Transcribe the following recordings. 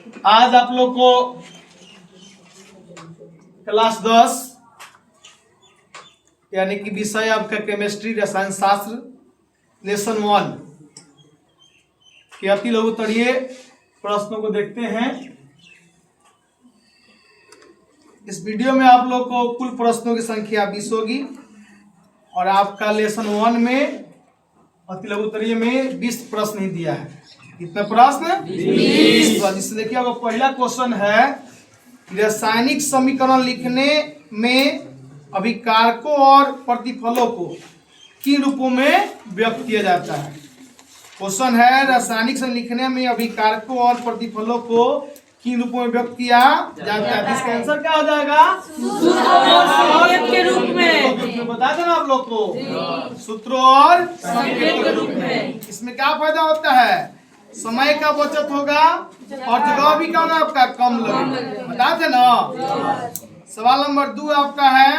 आज आप लोग को क्लास 10 यानी कि विषय आपका केमिस्ट्री रसायन शास्त्र लेसन 1 के अति लघुत्तरीय प्रश्नों को देखते हैं। इस वीडियो में आप लोग को कुल प्रश्नों की संख्या 20 होगी और आपका लेसन 1 में अति लघुत्तरीय में 20 प्रश्न ही दिया है। कितने प्रश्न? 20। जिससे देखिए आपका पहला क्वेश्चन है, रासायनिक समीकरण लिखने में अभिकारकों और प्रतिफलों को किन रूपों में व्यक्त किया जाता है। क्वेश्चन है, रासायनिक समीकरण लिखने में अभिकारकों और प्रतिफलों को किन रूपों में व्यक्त किया जाता है। इसका आंसर क्या हो जाएगा? संकेत के रूप में। बता देना आप लोग को, सूत्रों और संकेत के रूप में। इसमें क्या फायदा होता है? समय का बचत होगा और जगह भी कम आपका कम लगेगा। बता देना। सवाल नंबर 2 आपका है,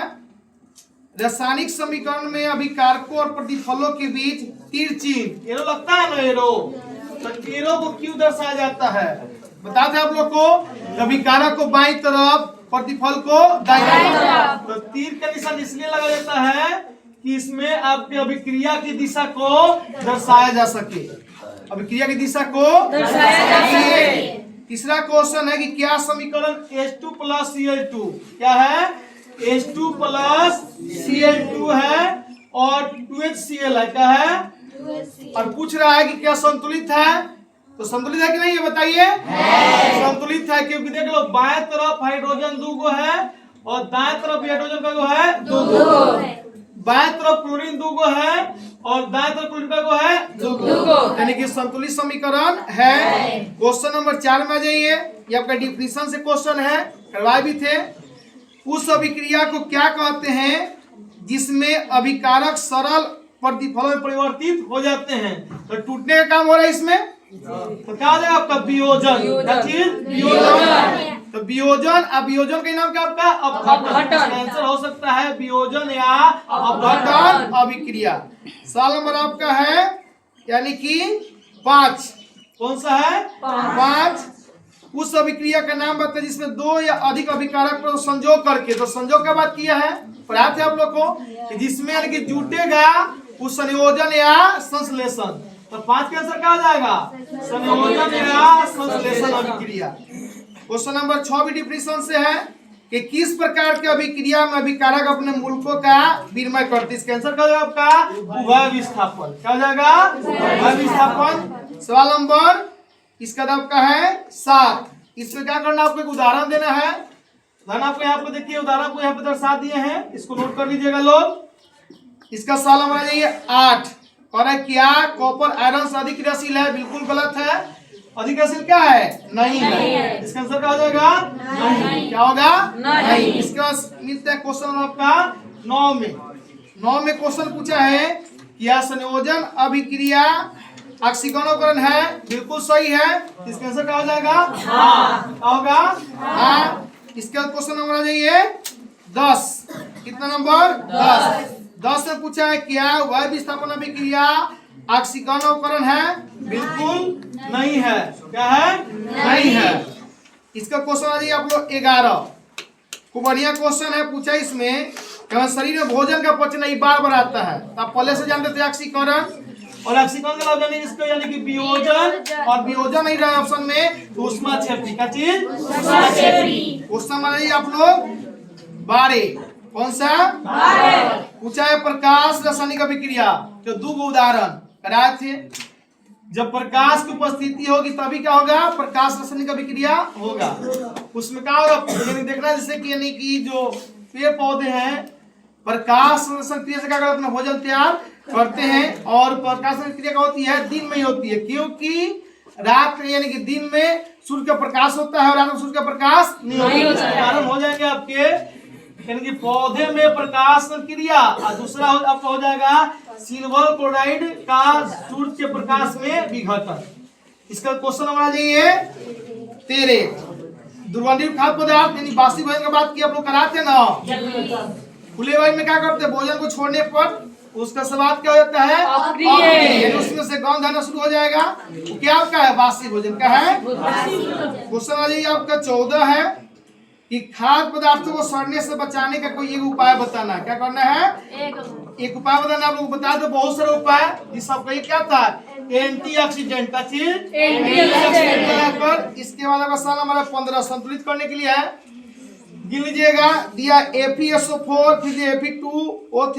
रासायनिक समीकरण में अभिकारकों और प्रतिफलों के बीच तीर चिन्ह एरो लगता है ना, एरो तो एरो को क्यों दर्शाया जाता है? बताते आप लोग को, अभिकारक को बाईं तरफ, प्रतिफल को दाईं तरफ। तो तीर का निशान इसलिए लगा जाता है कि इसमें आपके अभिक्रिया की दिशा को दर्शाया जा सके, अभिक्रिया की दिशा को दर्शाया जा सके। तीसरा क्वेश्चन है कि क्या समीकरण H2 + Cl2 क्या है? H2 + Cl2 है और 2HCl है, क्या है? और पूछ रहा है कि क्या संतुलित है। तो संतुलित है कि नहीं, ये बताइए। संतुलित है क्योंकि देख लो, बाएं तरफ हाइड्रोजन 2 है और दाएं तरफ हाइड्रोजन का है 2। बाएं तरफ क्लोरीन 2 है और दाएं तरफ क्लोरीन का है 2, यानी कि संतुलित समीकरण है। क्वेश्चन नंबर 4 में आ जाइए। ये आपका डिफिनेशन से क्वेश्चन है, करवाए भी थे। उस अभिक्रिया को क्या कहते हैं जिसमें अभिकारक सरल प्रतिफलों में परिवर्तित हो जाते हैं? तो टूटने का काम हो रहा है इसमें, तो क्या हो जाएगा आपका? वियोजन। क्या चीज? वियोजन। तो वियोजन, अभियोजन का नाम क्या आपका? अपघटन। आंसर हो सकता है वियोजन या अपघटन अभिक्रिया। सवाल नंबर आपका है यानी कि 5। कौन सा है? 5। उस अभिक्रिया का नाम बताइए जिसमें 2 या अधिक अभिकारक को संयोग करके, तो संयोग का बात किया है, पढ़ाते हैं आप लोग को कि जिसमें यानी कि जुटेगा उस संयोजन या संश्लेषण। तो 5 का आंसर क्या हो जाएगा? संयोजन या संश्लेषण अभिक्रिया। क्वेश्चन नंबर 6 भी डिफिनेशन से है कि किस प्रकार के अभिक्रिया में अभिकारक अपने मूलकों का विनिमय करते हैं। इसका आंसर क्या होगा आपका? उभय विस्थापन। क्या हो जाएगा? उभय विस्थापन। सवाल नंबर इसका आपका है 7। इसमें क्या करना, आपको एक उदाहरण देना है। उदाहरण आपको यहाँ पे देखिए, उदाहरण को यहाँ पे दर्शा दिए हैं, इसको नोट कर लीजिएगा लोग। इसका सवाल नंबर आ जाइए 8। और है क्या कॉपर आयरन से अधिक क्रियाशील है? बिल्कुल गलत है। अधिक क्रियाशील क्या है? नहीं है। इसका आंसर क्या हो जाएगा? नहीं। क्या होगा? नहीं। इसके बाद मिलता है क्वेश्चन आपका 9 में। 9 में क्वेश्चन पूछा है, क्या संयोजन अभिक्रिया ऑक्सीकरणीकरण है? बिल्कुल सही है। इसका आंसर क्या हो जाएगा? हाँ। क्या होगा? हाँ। इसके बाद क्वेश्चन नंबर आ जाइए 10। कितना नंबर? 10 में पूछा है, क्या वह विस्थापन अभिक्रिया ऑक्सीकरणीकरण है? बिल्कुल नहीं है। क्या है? नहीं है। इसका क्वेश्चन आ जाइए आप लोग 11। खूब बढ़िया क्वेश्चन है, पूछा इसमें शरीर में भोजन का पचना ही बार आता है। तो आप पहले से जानते थे ऑक्सीकरण और ऑक्सीकरण का लाभ इसको यानी कि वियोजन, और वियोजन नहीं रहा ऑप्शन में तो ऊष्माक्षेपी। क्या चीज? ऊष्माक्षेपी। क्वेश्चन आ जाइए आप लोग 12। कौन सा? 12। पूछा है प्रकाश रासायनिक अभिक्रिया, जो 2 उदाहरण कराए थे। जब प्रकाश की उपस्थिति होगी तभी क्या होगा? प्रकाश रासायनिक अभिक्रिया होगा। उसमें क्या होगा? यानी देखना जैसे कि यानी कि जो पेड़ पौधे हैं प्रकाश क्रिया से क्या करते हैं? भोजन तैयार करते हैं। और प्रकाश क्रिया क्या होती है? दिन में ही होती है, क्योंकि रात में यानी कि दिन में सूर्य का प्रकाश होता है और रात में सूर्य का प्रकाश नहीं होता है। कारण हो जाएंगे आपके यानी कि पौधे में प्रकाश क्रिया, और दूसरा आपका हो जाएगा सिल्वर क्लोराइड का सूर्य के प्रकाश में विघटन। इसका क्वेश्चन नंबर आ जाइए 13। दुर्गंधित खाद्य पदार्थ यानी बासी भोजन की बात की आप लोग कराते ना। खुले वायु में क्या करते हैं? भोजन को छोड़ने पर उसका स्वाद क्या हो जाता है? अप्रिय। उसमें से गंध आना शुरू हो जाएगा। क्या है? बासी भोजन। क्या है? क्वेश्चन आ जाइए आपका 14 है कि खाद्य पदार्थों को सड़ने से बचाने का कोई एक उपाय बताना है। क्या करना है? एक उपाय बताना। आप लोग बता दो बहुत सारे उपाय जिस आपका ये क्या था, एंटीऑक्सीडेंट का चीज एंटीऑक्सीडेंट। इसके बाद सवाल हमारा 15 संतुलित करने के लिए है। गिन लीजिएगा, दिया FeSO4 फिर Fe2O3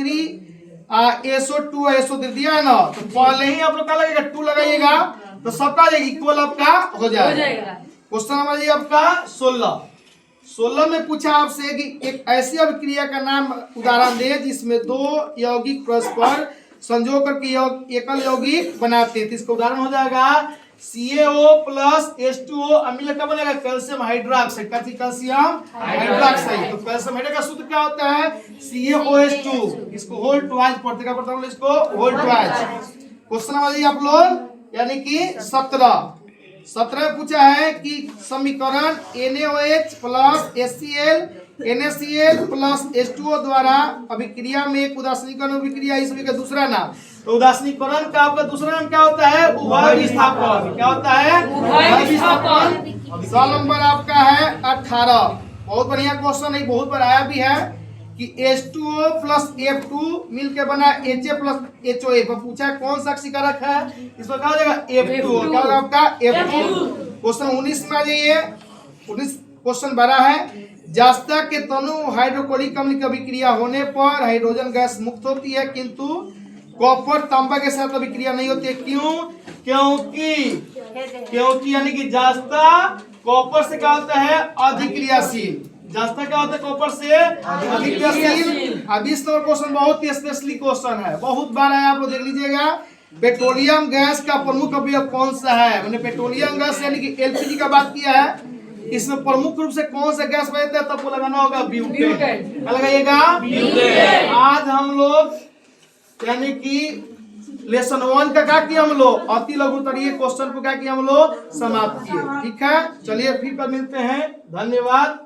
SO2 SO3 दिया है ना, तो पहले ही आप लोग क्या लगेगा 2 लगाइएगा तो सबका इक्वल आपका हो जाएगा। क्वेश्चन हमारा ये आपका 16 में पूछा आपसे कि एक ऐसी अभिक्रिया का नाम उदाहरण दे जिसमें 2 यौगिक परस्पर संजोग करके एकल यौगिक बनाते हैं। तो इसका उदाहरण हो जाएगा CaO प्लस H2O अम्ल का बनेगा कैल्शियम हाइड्रोक्साइड। Calcium hydroxide. तो कैल्शियम हाइड्रोक्साइड का सूत्र क्या होता है? CaOH2। इसको होल ट्वाइस पढ़ते क्या पढ़ता है इसको होल ट्वाइस। क्वेश्चन वाली आप लोग यानी कि 17 में पूछा है कि समीकरण NaOH plus HCl NaCl plus H2O द्वारा अभिक्रिया में एक उदासीनीकरण अभिक्रिया इस का दूसरा नाम। तो उदासीनीकरण का आपका दूसरा नाम क्या होता है? उभय विस्थापन। क्या होता है? उभय विस्थापन। सवाल नंबर आपका है 18। बहुत बढ़िया क्वेश्चन है, बहुत बार आया भी है कि H2O प्लस F2 मिलकर बना Ha प्लस HOA। पर पूछा कौन सा क्षीकारक है? इसमें क्या हो जाएगा? F2। क्या होगा आपका? F2। क्वेश्चन 19 में आ जाइए। 19 क्वेश्चन बड़ा है। जास्ता के तनु हाइड्रोक्लोरिक अम्ल की अभिक्रिया होने पर हाइड्रोजन गैस मुक्त होती है, किंतु कॉपर तांबा के साथ अभिक्रिया नहीं होती है। क्यों? क्योंकि यानी कि जास्ता कॉपर से क्या होता है? अधिक्रियाशील। जास्ता क्या होता है? कॉपर से अधिक्रियाशील। अब इस नंबर क्वेश्चन बहुत ही स्पेशली क्वेश्चन है, बहुत बार आया, आप लोग देख लीजिएगा। पेट्रोलियम गैस का प्रमुख अवयव कौन सा है? मैंने पेट्रोलियम गैस यानी कि LPG का बात किया है। इसमें प्रमुख रूप से कौन सा गैस बनता है? तब को लगाना होगा ब्यूटेन। क्या लगाइएगा? ब्यूटेन। आज हम लोग यानी कि लेसन 1 का क्या किया हम लोग? अति लघुत्तरीय क्वेश्चन को क्या किया हम लोग? समाप्त किए। ठीक है, चलिए फिर कल मिलते हैं। धन्यवाद।